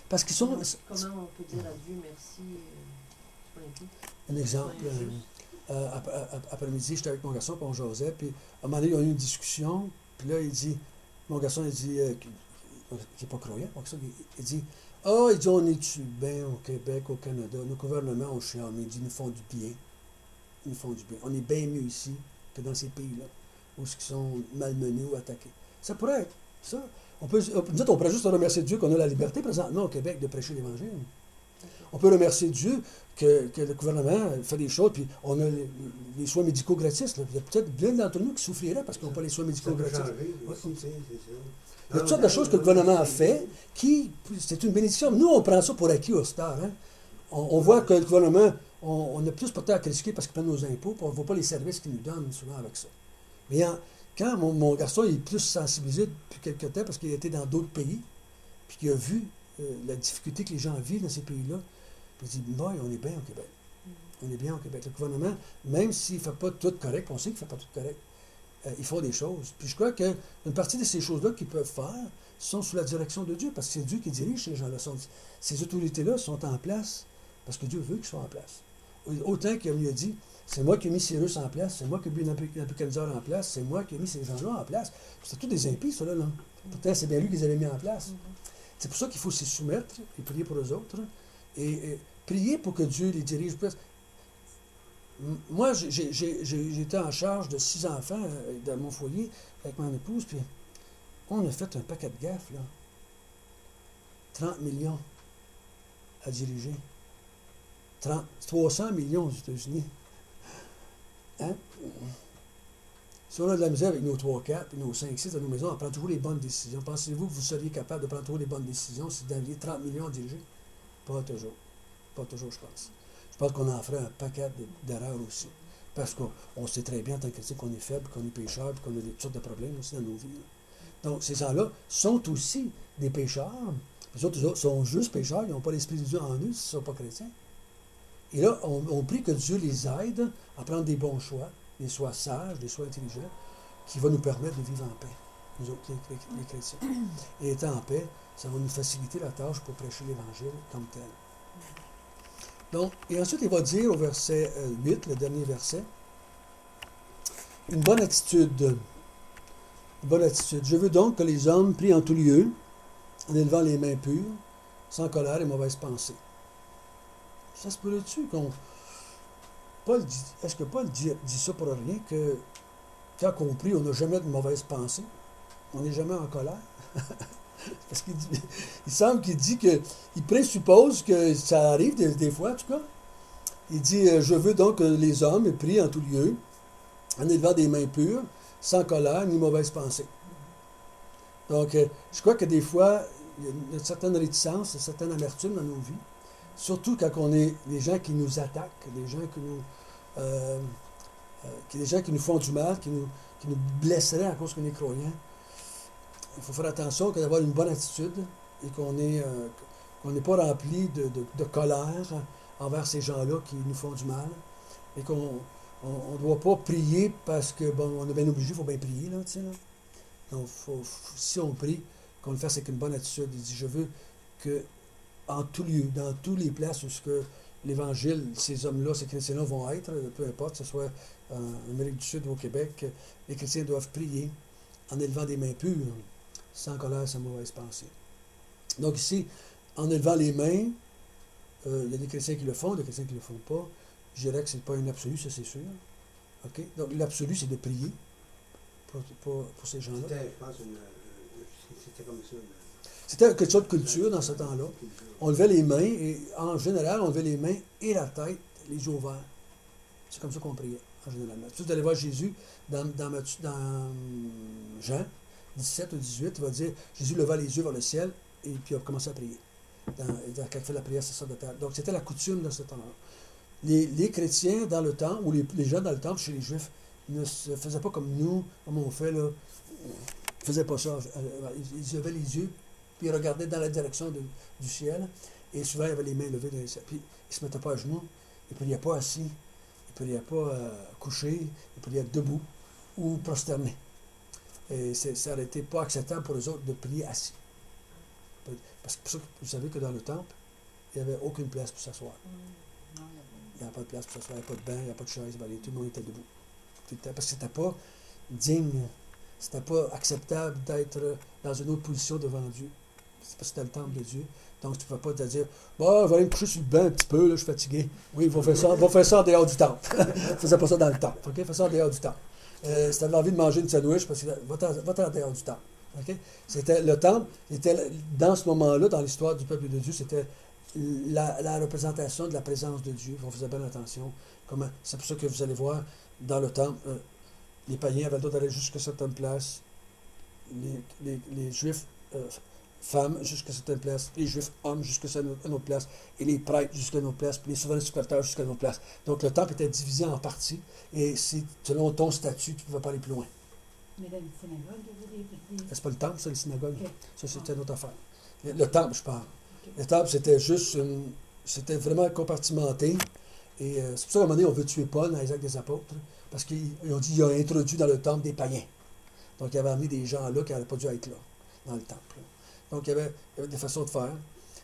Parce qu'ils sont... Comment on peut dire à Dieu merci? C'est pas impie. Un exemple, après-midi, j'étais avec mon garçon, puis on jasait, puis à un moment donné, on a eu une discussion, puis là, mon garçon, il dit, qui n'est pas croyant, donc ça, il dit, il dit, on est-tu bien au Québec, au Canada, nos gouvernements, on chiale, mais il dit, ils nous font du bien. Ils nous font du bien. On est bien mieux ici que dans ces pays-là, où ils sont malmenés ou attaqués. Ça pourrait être ça. On pourrait juste remercier Dieu qu'on a la liberté présentement au Québec de prêcher l'Évangile. On peut remercier Dieu que le gouvernement fait des choses, puis on a les soins médicaux gratis. Là. Il y a peut-être bien d'entre nous qui souffriraient parce qu'ils n'ont pas les soins médicaux gratis. Il y a toutes sortes de choses que le gouvernement a fait c'est une bénédiction. Nous, on prend ça pour acquis au star. Hein? On voit que le gouvernement, on a plus porté à critiquer parce qu'il prend nos impôts, puis on ne voit pas les services qu'ils nous donnent souvent avec ça. Mais quand mon garçon est plus sensibilisé depuis quelque temps parce qu'il a été dans d'autres pays, puis qu'il a vu la difficulté que les gens vivent dans ces pays-là, puis il dit, boy, on est bien au Québec. On est bien au Québec. Le gouvernement, même s'il ne fait pas tout correct, on sait qu'il ne fait pas tout correct, ils font des choses. Puis je crois qu'une partie de ces choses-là qu'ils peuvent faire, sont sous la direction de Dieu, parce que c'est Dieu qui dirige ces gens-là. Ces autorités-là sont en place parce que Dieu veut qu'ils soient en place. Autant qu'il a dit, c'est moi qui ai mis Cyrus en place, c'est moi qui ai mis Nabucodonosor en place, c'est moi qui ai mis ces gens-là en place. C'est tous des impies, ceux-là. Là. Pourtant, c'est bien lui qui les avait mis en place. C'est pour ça qu'il faut s'y soumettre et prier pour eux autres. Et prier pour que Dieu les dirige. Moi, j'étais en charge de 6 enfants dans mon foyer avec mon épouse, puis on a fait un paquet de gaffes, là. 30 millions à diriger. 300 millions aux États-Unis. Hein? Si on a de la misère avec nos 3-4 et nos 5-6 dans nos maisons, on prend toujours les bonnes décisions. Pensez-vous que vous seriez capable de prendre toujours les bonnes décisions si vous aviez 30 millions à diriger? Pas toujours. Pas toujours, je pense. Je pense qu'on en ferait un paquet d'erreurs aussi. Parce qu'on sait très bien, en tant que chrétien, qu'on est faible, qu'on est pécheur, qu'on a toutes sortes de problèmes aussi dans nos vies. Là. Donc, ces gens-là sont aussi des pécheurs. Les autres sont juste pécheurs, ils n'ont pas l'Esprit de Dieu en eux s'ils ne sont pas chrétiens. Et là, on prie que Dieu les aide à prendre des bons choix, des choix sages, des choix intelligents, qui vont nous permettre de vivre en paix, nous autres, les chrétiens. Et étant en paix, ça va nous faciliter la tâche pour prêcher l'Évangile comme tel. Donc, et ensuite, il va dire au verset 8, le dernier verset, une bonne attitude. Une bonne attitude. Je veux donc que les hommes prient en tout lieu, en élevant les mains pures, sans colère et mauvaise pensée. Ça se peut-tu qu'on... Est-ce que Paul dit ça pour rien, que quand on prie, on n'a jamais de mauvaise pensée? On n'est jamais en colère? Parce il semble qu'il dit il présuppose que ça arrive des fois, en tout cas. Il dit, je veux donc que les hommes prient en tout lieu, en élevant des mains pures, sans colère ni mauvaise pensée. Donc, je crois que des fois, il y a une certaine réticence, une certaine amertume dans nos vies, surtout quand on est des gens qui nous attaquent, des gens qui nous font du mal, qui nous blesseraient à cause qu'on est croyants. Il faut faire attention d'avoir une bonne attitude et qu'on n'est pas rempli de colère envers ces gens-là qui nous font du mal. Et qu'on ne doit pas prier parce que, bon, on est bien obligé, il faut bien prier, là, tu sais, là. Donc, si on prie, qu'on le fasse avec une bonne attitude. Il dit, je veux que, en tout lieu, dans toutes les places où l'Évangile, ces hommes-là, ces chrétiens-là vont être, peu importe, que ce soit en Amérique du Sud ou au Québec, les chrétiens doivent prier en élevant des mains pures, sans colère, sans mauvaise pensée. Donc ici, en élevant les mains, il y a des chrétiens qui le font, des chrétiens qui ne le font pas. Je dirais que ce n'est pas un absolu, ça c'est sûr. Okay? Donc l'absolu, c'est de prier pour ces gens-là. C'était, je pense, c'était comme ça. C'était quelque chose de culture dans ce temps-là. On levait les mains, et en général, on levait les mains et la tête, les yeux ouverts. C'est comme ça qu'on priait, en général. Si vous allez voir Jésus dans Jean 17 ou 18, il va dire, Jésus leva les yeux vers le ciel, et puis il a commencé à prier. Quand il fait la prière, c'est ça de terre. Donc c'était la coutume dans ce temps-là. Les chrétiens dans le temple, ou les gens dans le temple chez les Juifs, ne se faisaient pas comme nous, comme on fait là. Ils ne faisaient pas ça. Ils levaient les yeux, puis ils regardaient dans la direction du ciel, et souvent ils avaient les mains levées dans les ciel. Puis ils ne se mettaient pas à genoux, ils ne priaient pas assis, ils ne priaient pas couchés, ils priaient debout ou prosternés. Et ça n'aurait été pas acceptable pour eux autres de prier assis. Parce que vous savez que dans le temple, il n'y avait aucune place pour s'asseoir. Il n'y avait pas de place pour s'asseoir, il n'y avait pas de banc, il n'y avait pas de chaise, tout le monde était debout. Parce que c'était pas digne, c'était pas acceptable d'être dans une autre position devant Dieu. C'est parce que c'était le temple de Dieu. Donc tu ne peux pas te dire, bon, je vais aller me coucher sur le banc un petit peu, là, je suis fatigué. Oui, va faire ça en dehors du temple. Ne faisait pas ça dans le temple. Okay? Fais ça en dehors du temple. Si tu avais envie de manger une sandwich, parce que va-t'en en dehors du temple. Okay? Le temple était, dans ce moment-là, dans l'histoire du peuple de Dieu, c'était la représentation de la présence de Dieu. On faisait bien attention. C'est pour ça que vous allez voir dans le temple, les païens avaient le droit d'aller jusqu'à certaines places, les juifs femmes jusqu'à certaines places, les juifs hommes jusqu'à une autre place, et les prêtres jusqu'à une autre place, puis les souverains supérieurs jusqu'à une autre place. Donc le temple était divisé en parties, et selon ton statut, tu ne pouvais pas aller plus loin. Mais dans les synagogues, C'est pas le temple, c'est la synagogue. Okay. Ça, c'était une autre affaire. Le temple, je parle. Okay. Le temple, c'était juste c'était vraiment compartimenté. Et c'est pour ça qu'à un moment donné, on veut tuer Paul dans les Actes des Apôtres, parce qu'ils ont dit qu'il a introduit dans le temple des païens. Donc, il avait amené des gens là qui n'auraient pas dû être là. dans le temple. Donc, il y avait des façons de faire.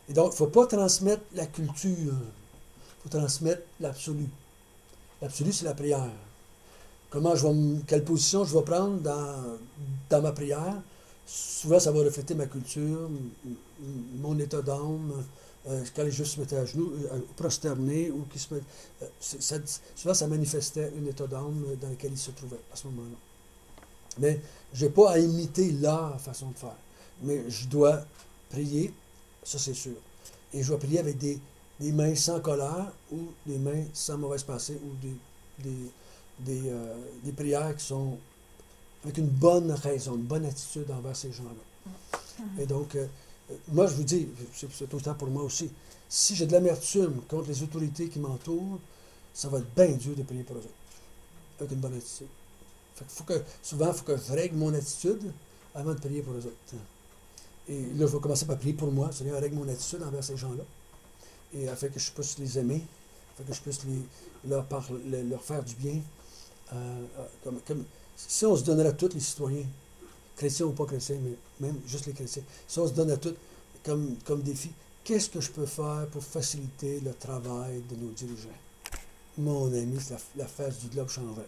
Et donc, il ne faut pas transmettre la culture. Il faut transmettre l'absolu. L'absolu, c'est la prière. Quelle position je vais prendre dans ma prière? Souvent, ça va refléter ma culture, mon état d'âme, quand les Juifs se mettaient à genoux, prosternés, ou qui se mettaient, souvent, ça manifestait un état d'âme dans lequel ils se trouvaient à ce moment-là. Mais je n'ai pas à imiter leur façon de faire. Mais je dois prier, ça c'est sûr. Et je dois prier avec des mains sans colère ou des mains sans mauvaise pensée ou des prières qui sont avec une bonne raison, une bonne attitude envers ces gens-là. Et donc, moi je vous dis, c'est autant pour moi aussi, si j'ai de l'amertume contre les autorités qui m'entourent, ça va être bien dur de prier pour eux autres, avec une bonne attitude. Souvent, il faut que je règle mon attitude avant de prier pour eux autres. Et là, je vais commencer par prier pour moi. Seigneur, règle mon attitude envers ces gens-là. Et afin que je puisse les aimer, afin que je puisse leur faire du bien. Si on se donnait à tous les citoyens, chrétiens ou pas chrétiens, mais même juste les chrétiens, si on se donne à tous comme défi, qu'est-ce que je peux faire pour faciliter le travail de nos dirigeants? Mon ami, c'est la face du globe changerait.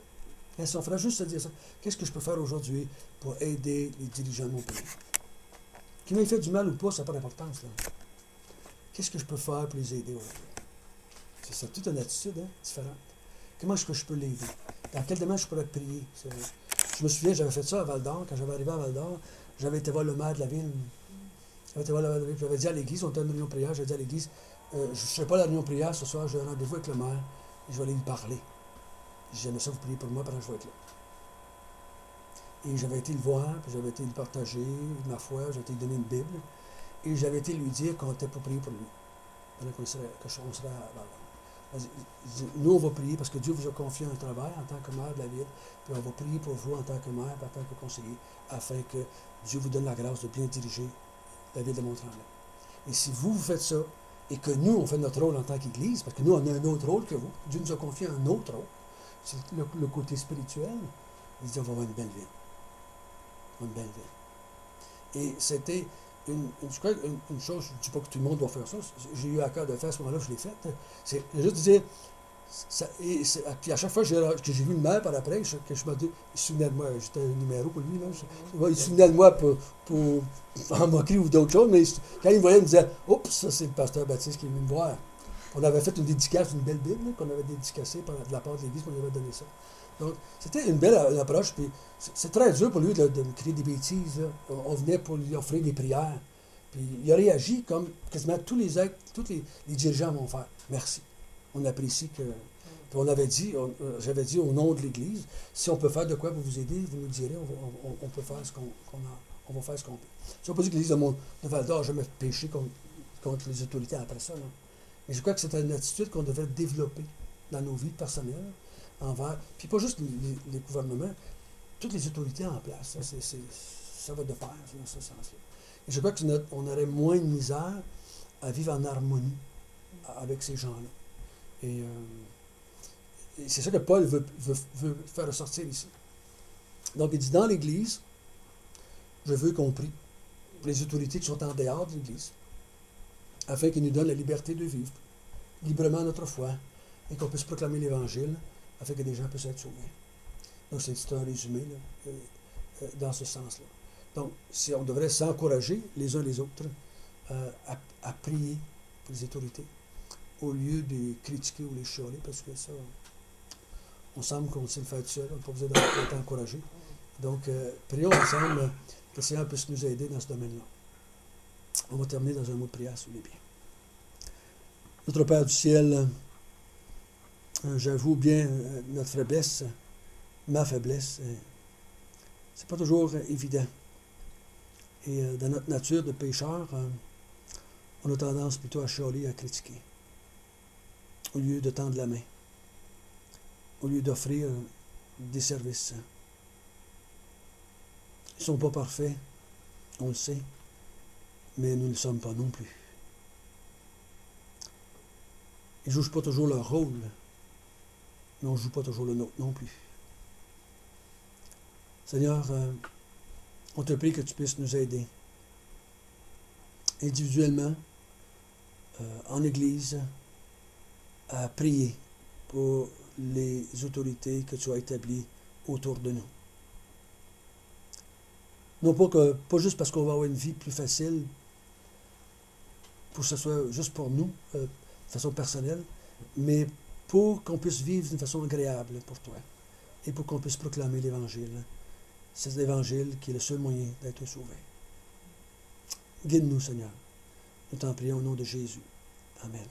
Et si on ferait juste se dire ça, qu'est-ce que je peux faire aujourd'hui pour aider les dirigeants de mon pays? Qui m'ait fait du mal ou pas, ça n'a pas d'importance. Là. Qu'est-ce que je peux faire pour les aider aujourd'hui? C'est toute une attitude différente. Comment est-ce que je peux l'aider? Dans quel domaine je pourrais prier? Je me souviens, j'avais fait ça à Val-d'Or. Quand j'avais arrivé à Val-d'Or, j'avais été voir le maire de la ville. J'avais dit à l'église, on était en réunion de prière, j'avais dit à l'église, je ne serai pas à la réunion de prière ce soir, j'ai un rendez-vous avec le maire et je vais aller lui parler. J'aimais ça, vous priez pour moi pendant que je vais être là. Et j'avais été le voir, puis j'avais été lui partager ma foi, j'avais été lui donner une Bible, et j'avais été lui dire qu'on était pour prier pour lui, pendant qu'on serait à Val-d'Or. Nous, on va prier parce que Dieu vous a confié un travail en tant que maire de la ville, puis on va prier pour vous en tant que maire, en tant que conseiller, afin que Dieu vous donne la grâce de bien diriger la ville de Mont-Tremblant. Et si vous faites ça, et que nous, on fait notre rôle en tant qu'Église, parce que nous, on a un autre rôle que vous, Dieu nous a confié un autre rôle, c'est le côté spirituel, il dit on va avoir une belle ville. Une belle ville. Et c'était une chose, je ne dis pas que tout le monde doit faire ça, j'ai eu à cœur de faire à ce moment-là, je l'ai fait. C'est juste de dire, puis à chaque fois que j'ai vu le maire par après, que je me dis, il se souvenait de moi, j'étais un numéro pour lui, là, il se souvenait de moi pour en moquerie ou d'autres choses, mais quand il me voyait, il me disait, oups, ça c'est le pasteur Baptiste qui est venu me voir. On avait fait une dédicace, une belle Bible, là, qu'on avait dédicacée de la part de l'Église, qu'on lui avait donné ça. Donc, c'était une belle approche, puis c'est très dur pour lui de me crier des bêtises. Là. On venait pour lui offrir des prières. Puis il a réagi comme quasiment tous les dirigeants vont faire. Merci. On apprécie que. Puis j'avais dit au nom de l'Église, si on peut faire de quoi pour vous aider, vous nous direz, on peut faire ce qu'on a. On va faire ce qu'on peut. Ça ne veut pas dire que l'Église de Val-d'Or n'a jamais péché contre les autorités après ça. Là. Mais je crois que c'était une attitude qu'on devait développer dans nos vies personnelles. Puis pas juste les gouvernements, toutes les autorités en place. Ça va de pair, dans ce sens-là. Et je crois qu'on aurait moins de misère à vivre en harmonie avec ces gens-là. Et c'est ça que Paul veut faire ressortir ici. Donc, il dit, dans l'Église, je veux qu'on prie pour les autorités qui sont en dehors de l'Église, afin qu'ils nous donnent la liberté de vivre librement notre foi et qu'on puisse proclamer l'Évangile afin que des gens puissent être sauvés. Donc, c'est un résumé là, dans ce sens-là. Donc, on devrait s'encourager les uns les autres à prier pour les autorités au lieu de les critiquer ou les chialer, parce que ça, on semble qu'on sait le faire tout seul, on n'a pas besoin d'être encouragé. Donc, prions ensemble que le Seigneur puisse nous aider dans ce domaine-là. On va terminer dans un mot de prière, si vous voulez bien. Notre Père du ciel, j'avoue bien notre faiblesse, ma faiblesse. C'est pas toujours évident. Et dans notre nature de pécheur, on a tendance plutôt à chialer, à critiquer, au lieu de tendre la main, au lieu d'offrir des services. Ils ne sont pas parfaits, on le sait, mais nous ne le sommes pas non plus. Ils ne jouent pas toujours leur rôle, mais on ne joue pas toujours le nôtre non plus. Seigneur, on te prie que tu puisses nous aider individuellement, en Église, à prier pour les autorités que tu as établies autour de nous. Non pas juste parce qu'on va avoir une vie plus facile, pour que ce soit juste pour nous, de façon personnelle, mais pour qu'on puisse vivre d'une façon agréable pour toi et pour qu'on puisse proclamer l'Évangile. C'est l'Évangile qui est le seul moyen d'être sauvé. Guide-nous, Seigneur. Nous t'en prions au nom de Jésus. Amen.